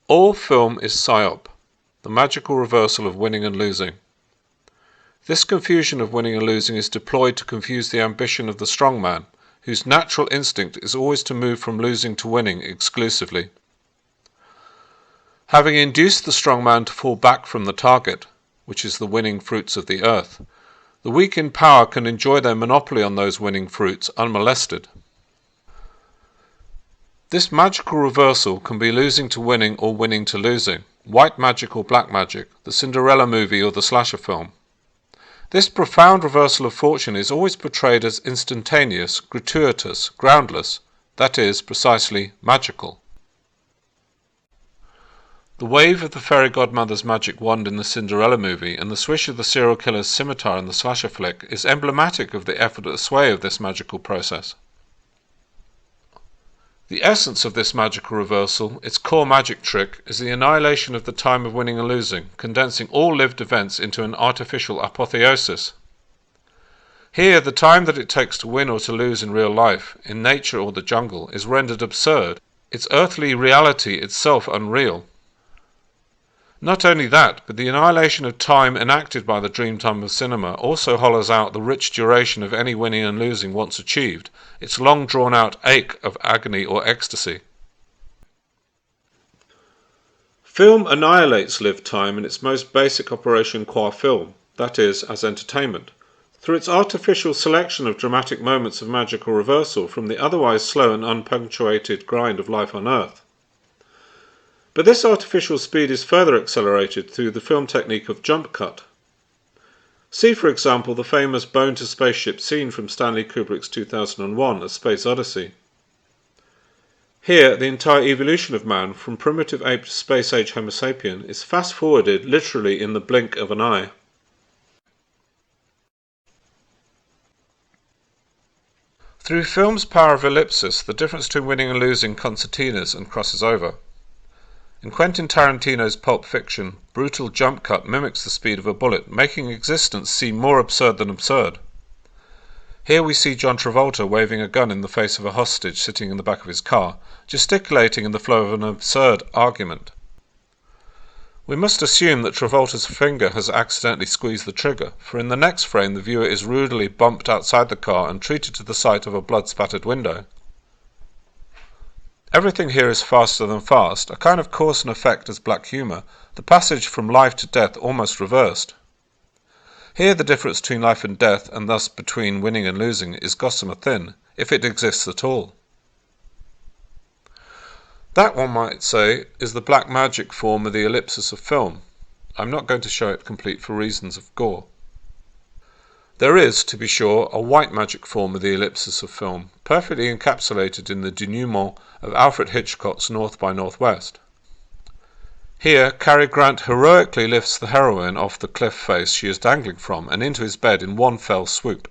All film is Psyop, the magical reversal of winning and losing. This confusion of winning and losing is deployed to confuse the ambition of the strong man, whose natural instinct is always to move from losing to winning exclusively. Having induced the strong man to fall back from the target, which is the winning fruits of the earth, the weak in power can enjoy their monopoly on those winning fruits unmolested. This magical reversal can be losing to winning or winning to losing, white magic or black magic, the Cinderella movie or the slasher film. This profound reversal of fortune is always portrayed as instantaneous, gratuitous, groundless, that is, precisely magical. The wave of the fairy godmother's magic wand in the Cinderella movie and the swish of the serial killer's scimitar in the slasher flick is emblematic of the effortless way of this magical process. The essence of this magical reversal, its core magic trick, is the annihilation of the time of winning and losing, condensing all lived events into an artificial apotheosis. Here, the time that it takes to win or to lose in real life, in nature or the jungle, is rendered absurd, its earthly reality itself unreal. Not only that, but the annihilation of time enacted by the dreamtime of cinema also hollows out the rich duration of any winning and losing once achieved, its long drawn-out ache of agony or ecstasy. Film annihilates lived time in its most basic operation qua film, that is, as entertainment, through its artificial selection of dramatic moments of magical reversal from the otherwise slow and unpunctuated grind of life on Earth. But this artificial speed is further accelerated through the film technique of jump cut. See, for example, the famous bone-to-spaceship scene from Stanley Kubrick's 2001 A Space Odyssey. Here, the entire evolution of man, from primitive ape to space-age Homo sapien, is fast-forwarded literally in the blink of an eye. Through film's power of ellipsis, the difference between winning and losing concertinas and crosses over. In Quentin Tarantino's Pulp Fiction, brutal jump cut mimics the speed of a bullet, making existence seem more absurd than absurd. Here we see John Travolta waving a gun in the face of a hostage sitting in the back of his car, gesticulating in the flow of an absurd argument. We must assume that Travolta's finger has accidentally squeezed the trigger, for in the next frame the viewer is rudely bumped outside the car and treated to the sight of a blood-spattered window. Everything here is faster than fast, a kind of cause and effect as black humour, the passage from life to death almost reversed. Here the difference between life and death, and thus between winning and losing, is gossamer thin, if it exists at all. That, one might say, is the black magic form of the ellipsis of film. I'm not going to show it complete for reasons of gore. There is, to be sure, a white magic form of the ellipsis of film, perfectly encapsulated in the denouement of Alfred Hitchcock's North by Northwest. Here, Cary Grant heroically lifts the heroine off the cliff face she is dangling from and into his bed in one fell swoop.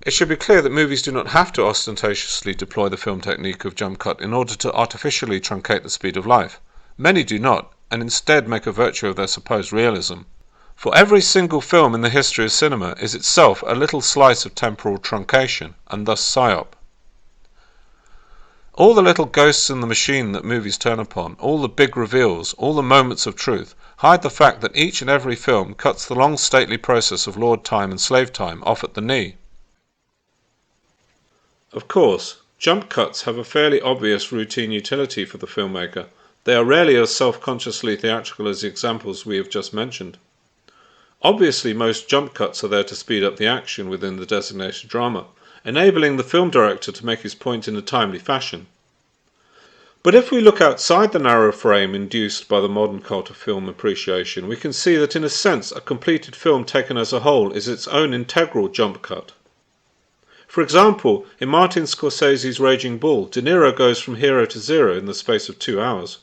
It should be clear that movies do not have to ostentatiously deploy the film technique of jump cut in order to artificially truncate the speed of life. Many do not, and instead make a virtue of their supposed realism. For every single film in the history of cinema is itself a little slice of temporal truncation, and thus Psyop. All the little ghosts in the machine that movies turn upon, all the big reveals, all the moments of truth, hide the fact that each and every film cuts the long stately process of lord time and slave time off at the knee. Of course, jump cuts have a fairly obvious routine utility for the filmmaker. They are rarely as self-consciously theatrical as the examples we have just mentioned. Obviously, most jump cuts are there to speed up the action within the designated drama, enabling the film director to make his point in a timely fashion. But if we look outside the narrow frame induced by the modern cult of film appreciation, we can see that in a sense a completed film taken as a whole is its own integral jump cut. For example, in Martin Scorsese's Raging Bull, De Niro goes from hero to zero in the space of 2 hours.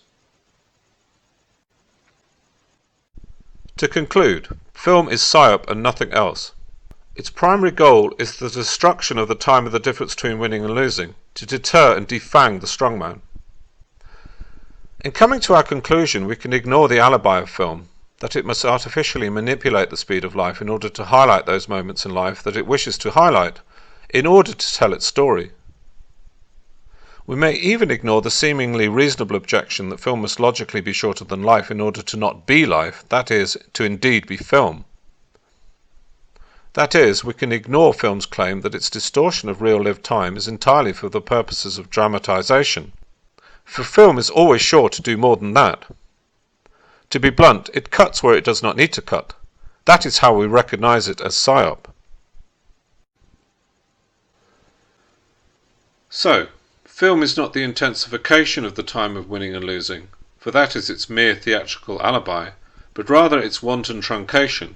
To conclude, film is Psyop and nothing else. Its primary goal is the destruction of the time of the difference between winning and losing, to deter and defang the strongman. In coming to our conclusion, we can ignore the alibi of film, that it must artificially manipulate the speed of life in order to highlight those moments in life that it wishes to highlight, in order to tell its story. We may even ignore the seemingly reasonable objection that film must logically be shorter than life in order to not be life, that is, to indeed be film. That is, we can ignore film's claim that its distortion of real lived time is entirely for the purposes of dramatization. For film is always sure to do more than that. To be blunt, it cuts where it does not need to cut. That is how we recognize it as Psyop. So, film is not the intensification of the time of winning and losing, for that is its mere theatrical alibi, but rather its wanton truncation.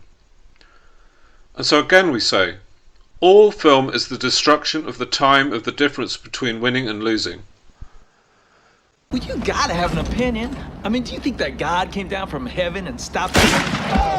And so again we say, all film is the destruction of the time of the difference between winning and losing. Well, you gotta have an opinion. I mean, do you think that God came down from heaven and stopped us?